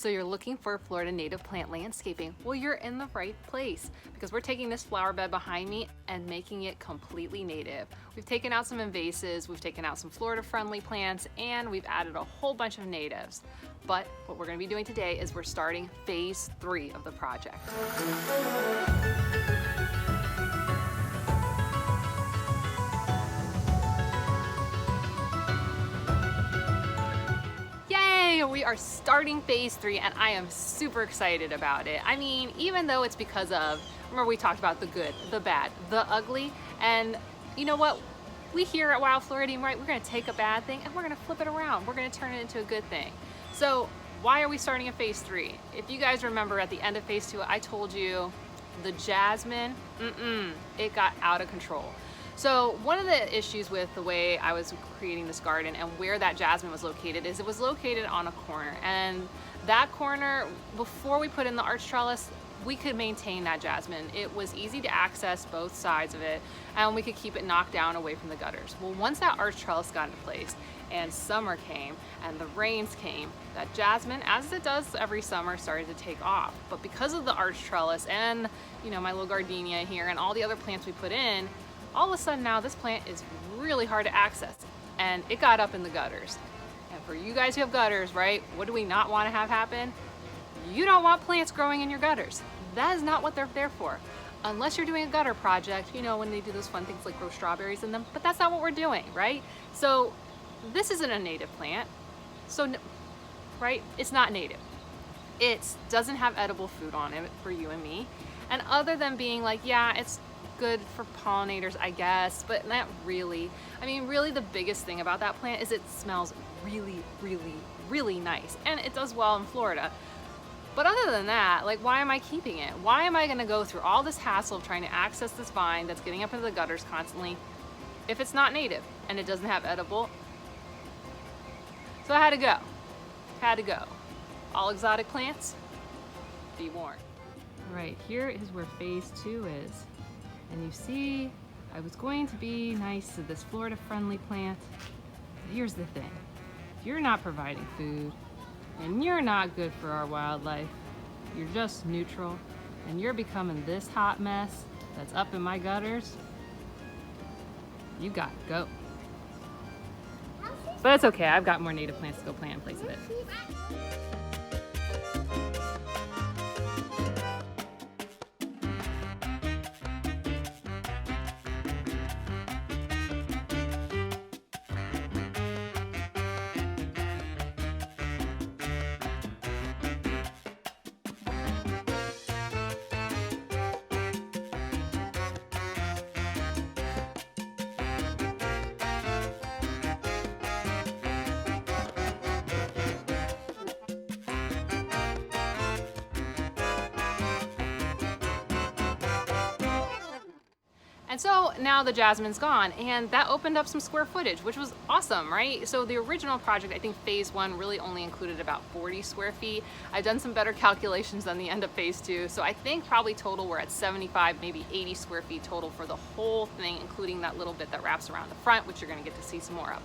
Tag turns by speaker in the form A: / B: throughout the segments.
A: So you're looking for Florida native plant landscaping? Well, you're in the right place because we're taking this flower bed behind me and making it completely native. We've taken out some invasives, we've taken out some Florida friendly plants, and we've added a whole bunch of natives. But what we're going to be doing today is we're starting phase 3 of the project. We are starting phase 3 and I am super excited about it. I mean, even though it's because of, remember we talked about the good, the bad, the ugly, and you know what? We here at Wild Floridian, right, we're gonna take a bad thing and we're gonna flip it around. We're gonna turn it into a good thing. So why are we starting in phase 3? If you guys remember at the end of phase 2, I told you the jasmine, it got out of control. So one of the issues with the way I was creating this garden and where that jasmine was located is it was located on a corner, and that corner, before we put in the arch trellis, we could maintain that jasmine. It was easy to access both sides of it, and we could keep it knocked down away from the gutters. Well, once that arch trellis got into place and summer came and the rains came, that jasmine, as it does every summer, started to take off. But because of the arch trellis and, you know, my little gardenia here and all the other plants we put in, all of a sudden now this plant is really hard to access, and it got up in the gutters. And for you guys who have gutters, right, what do we not want to have happen? You don't want plants growing in your gutters. That is not what they're there for. Unless you're doing a gutter project, you know, when they do those fun things like grow strawberries in them, but that's not what we're doing, right? So this isn't a native plant, so, right, it's not native. It doesn't have edible food on it for you and me. And other than being like, yeah, it's good for pollinators, I guess, but not really. I mean, really the biggest thing about that plant is it smells really, really, really nice. And it does well in Florida. But other than that, like, why am I keeping it? Why am I gonna go through all this hassle of trying to access this vine that's getting up into the gutters constantly if it's not native and it doesn't have edible? So I had to go. All exotic plants, be warned. All right, here is where phase 2 is. And you see, I was going to be nice to this Florida friendly plant. But here's the thing, if you're not providing food and you're not good for our wildlife, you're just neutral, and you're becoming this hot mess that's up in my gutters, you gotta go. But it's okay, I've got more native plants to go plant in place of it. And so now the jasmine's gone, and that opened up some square footage, which was awesome, right? So the original project, I think phase 1 really only included about 40 square feet. I've done some better calculations than the end of phase 2. So I think probably total we're at 75, maybe 80 square feet total for the whole thing, including that little bit that wraps around the front, which you're gonna get to see some more of.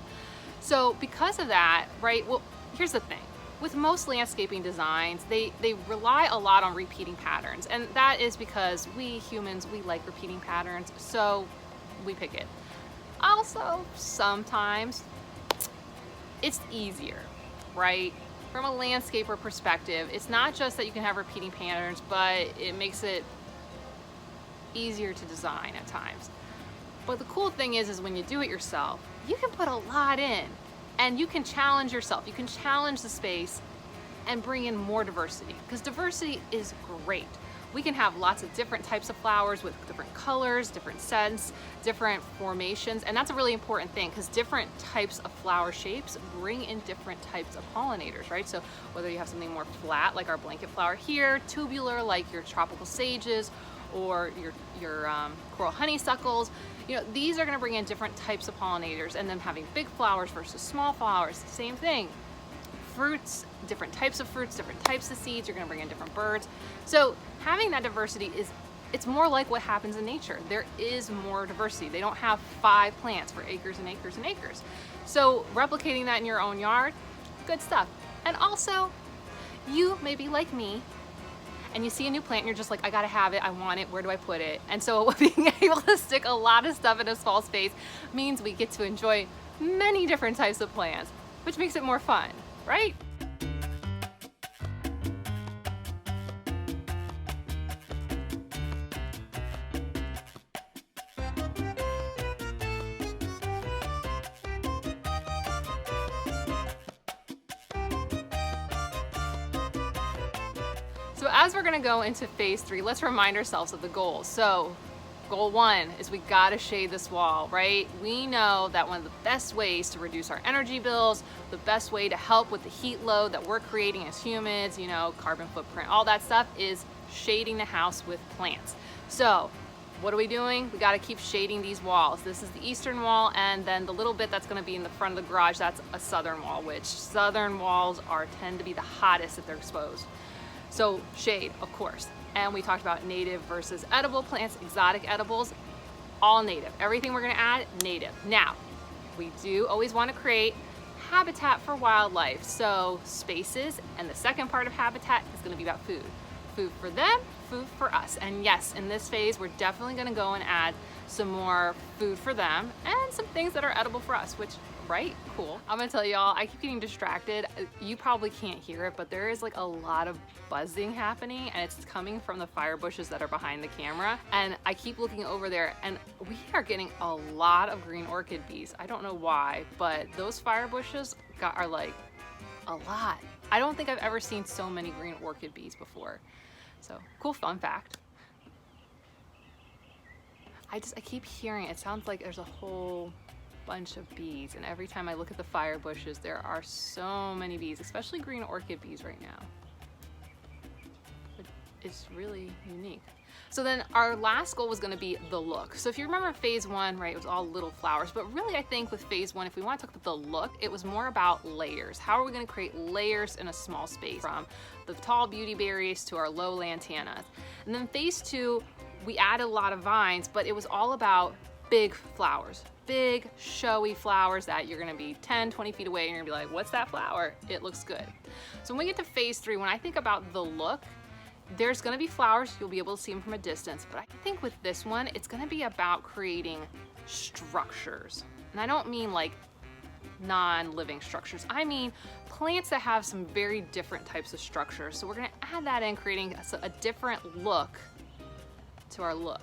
A: So because of that, right, well, here's the thing. With most landscaping designs, they rely a lot on repeating patterns, and that is because we humans, we like repeating patterns, so we pick it. Also, sometimes it's easier, right? From a landscaper perspective, it's not just that you can have repeating patterns, but it makes it easier to design at times. But the cool thing is when you do it yourself, you can put a lot in. And you can challenge yourself, you can challenge the space and bring in more diversity, because diversity is great. We can have lots of different types of flowers with different colors, different scents, different formations, and that's a really important thing because different types of flower shapes bring in different types of pollinators, right? So whether you have something more flat like our blanket flower here, tubular like your tropical sages, or your coral honeysuckles, you know, these are going to bring in different types of pollinators, and then having big flowers versus small flowers, same thing. Fruits, different types of fruits, different types of seeds, you're going to bring in different birds. So having that diversity it's more like what happens in nature. There is more diversity. They don't have 5 plants for acres and acres and acres. So replicating that in your own yard, good stuff. And also, You may be like me, and you see a new plant and you're just like, I gotta have it, I want it, where do I put it? And so being able to stick a lot of stuff in a small space means we get to enjoy many different types of plants, which makes it more fun, right? So as we're gonna go into phase 3, let's remind ourselves of the goals. So goal 1 is we gotta shade this wall, right? We know that one of the best ways to reduce our energy bills, the best way to help with the heat load that we're creating as humans, you know, carbon footprint, all that stuff, is shading the house with plants. So what are we doing? We gotta keep shading these walls. This is the eastern wall, and then the little bit that's gonna be in the front of the garage, that's a southern wall, which southern walls tend to be the hottest if they're exposed. So shade, of course. And we talked about native versus edible plants, exotic edibles, all native. Everything we're gonna add, native. Now, we do always wanna create habitat for wildlife. So spaces, and the second part of habitat is gonna be about food. Food for them, food for us. And yes, in this phase, we're definitely gonna go and add some more food for them and some things that are edible for us, which, right? Cool. I'm gonna tell y'all, I keep getting distracted. You probably can't hear it, but there is like a lot of buzzing happening, and it's coming from the fire bushes that are behind the camera. And I keep looking over there, and we are getting a lot of green orchid bees. I don't know why, but those fire bushes are like a lot. I don't think I've ever seen so many green orchid bees before. So cool fun fact. I keep hearing it sounds like there's a whole bunch of bees, and every time I look at the fire bushes there are so many bees, especially green orchid bees right now. It's really unique. So then our last goal was going to be the look. So if you remember phase 1, right, it was all little flowers, but really I think with phase 1, if we want to talk about the look, it was more about layers. How are we going to create layers in a small space, from the tall beauty berries to our low lantanas? And then phase 2, we added a lot of vines, but it was all about big flowers, big showy flowers that you're gonna be 10, 20 feet away and you're gonna be like, what's that flower? It looks good. So when we get to phase 3, when I think about the look, there's gonna be flowers, you'll be able to see them from a distance, but I think with this one, it's gonna be about creating structures. And I don't mean like non-living structures. I mean plants that have some very different types of structures. So we're gonna add that in, creating a different look to our look.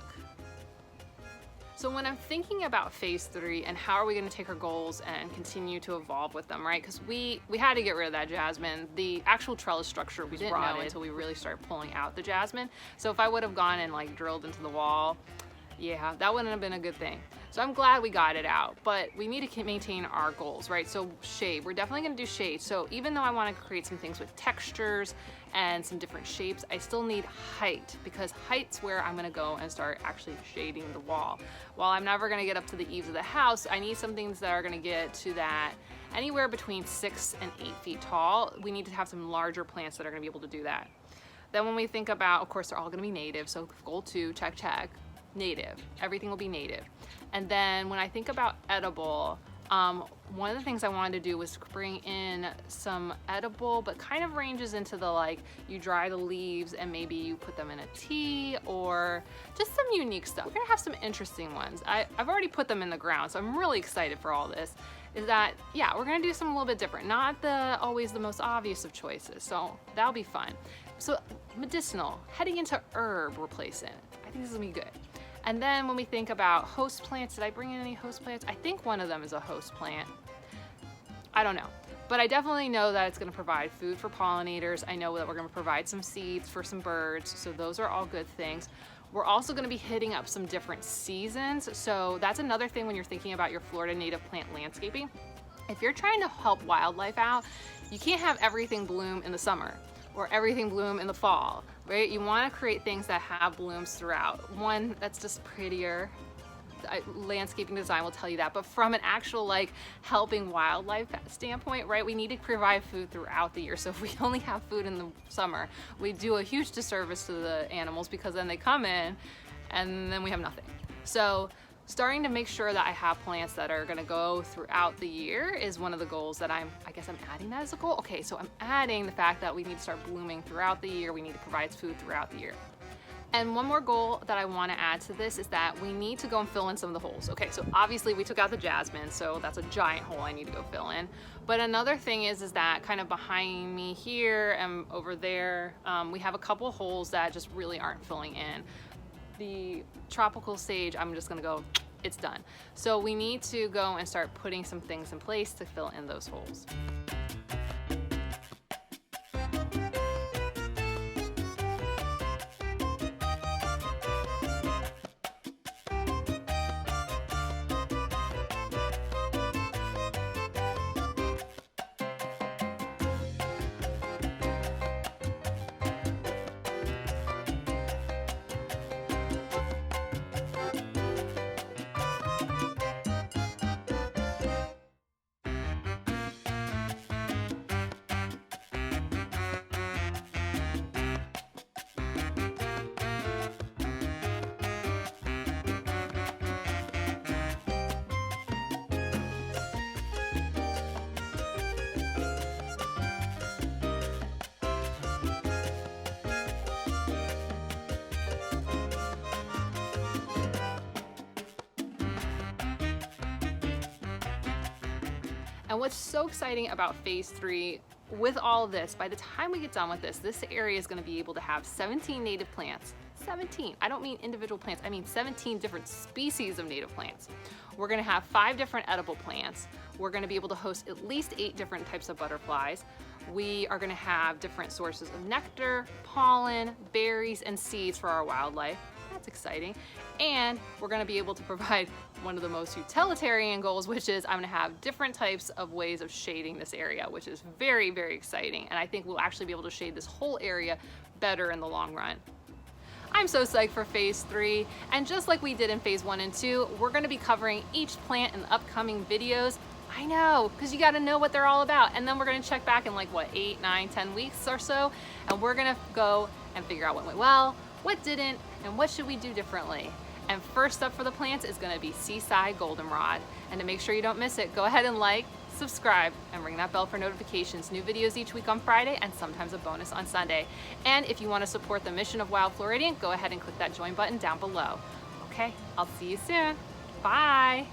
A: So when I'm thinking about phase 3 and how are we going to take our goals and continue to evolve with them, right? Because we had to get rid of that jasmine. The actual trellis structure we didn't know until we really started pulling out the jasmine. So if I would have gone and like drilled into the wall, yeah, that wouldn't have been a good thing. So I'm glad we got it out, but we need to maintain our goals, right? So shade, we're definitely gonna do shade. So even though I wanna create some things with textures and some different shapes, I still need height, because height's where I'm gonna go and start actually shading the wall. While I'm never gonna get up to the eaves of the house, I need some things that are gonna get to that anywhere between 6 and 8 feet tall. We need to have some larger plants that are gonna be able to do that. Then when we think about, of course, they're all gonna be native. So goal 2, check, check. Native. Everything will be native. And then when I think about edible, one of the things I wanted to do was bring in some edible, but kind of ranges into the like, you dry the leaves and maybe you put them in a tea, or just some unique stuff. We're gonna have some interesting ones. I've already put them in the ground, so I'm really excited for all this. Is that, yeah, we're gonna do something a little bit different. Not always the most obvious of choices, so that'll be fun. So medicinal, heading into herb replacement. I think this is gonna be good. And then when we think about host plants, did I bring in any host plants? I think one of them is a host plant. I don't know. But I definitely know that it's gonna provide food for pollinators. I know that we're gonna provide some seeds for some birds. So those are all good things. We're also gonna be hitting up some different seasons. So that's another thing when you're thinking about your Florida native plant landscaping. If you're trying to help wildlife out, you can't have everything bloom in the summer or everything bloom in the fall, right? You wanna create things that have blooms throughout. One that's just prettier. Landscaping design will tell you that, but from an actual like helping wildlife standpoint, right, we need to provide food throughout the year. So if we only have food in the summer, we do a huge disservice to the animals, because then they come in and then we have nothing. So Starting to make sure that I have plants that are gonna go throughout the year is one of the goals that I guess I'm adding that as a goal. Okay, so I'm adding the fact that we need to start blooming throughout the year. We need to provide food throughout the year. And one more goal that I want to add to this is that we need to go and fill in some of the holes. Okay, so obviously we took out the jasmine, so that's a giant hole I need to go fill in. But another thing is that kind of behind me here and over there, we have a couple holes that just really aren't filling in. The tropical sage, I'm just gonna go, it's done. So we need to go and start putting some things in place to fill in those holes. And what's so exciting about phase 3 with all of this, by the time we get done with this area is going to be able to have 17 native plants. 17. I don't mean individual plants, I mean 17 different species of native plants. We're going to have 5 different edible plants. We're going to be able to host at least 8 different types of butterflies. We are going to have different sources of nectar, pollen, berries, and seeds for our wildlife. That's exciting. And we're going to be able to provide one of the most utilitarian goals, which is I'm going to have different types of ways of shading this area, which is very, very exciting. And I think we'll actually be able to shade this whole area better in the long run. I'm so psyched for phase 3. And just like we did in phase 1 and 2, we're going to be covering each plant in the upcoming videos. I know, because you got to know what they're all about. And then we're going to check back in like, what, 8, 9, 10 weeks or so. And we're going to go and figure out what went well, what didn't, and what should we do differently. And first up for the plants is going to be Seaside Goldenrod. And to make sure you don't miss it, go ahead and like, subscribe, and ring that bell for notifications. New videos each week on Friday and sometimes a bonus on Sunday. And if you want to support the mission of Wild Floridian, go ahead and click that join button down below. Okay, I'll see you soon. Bye.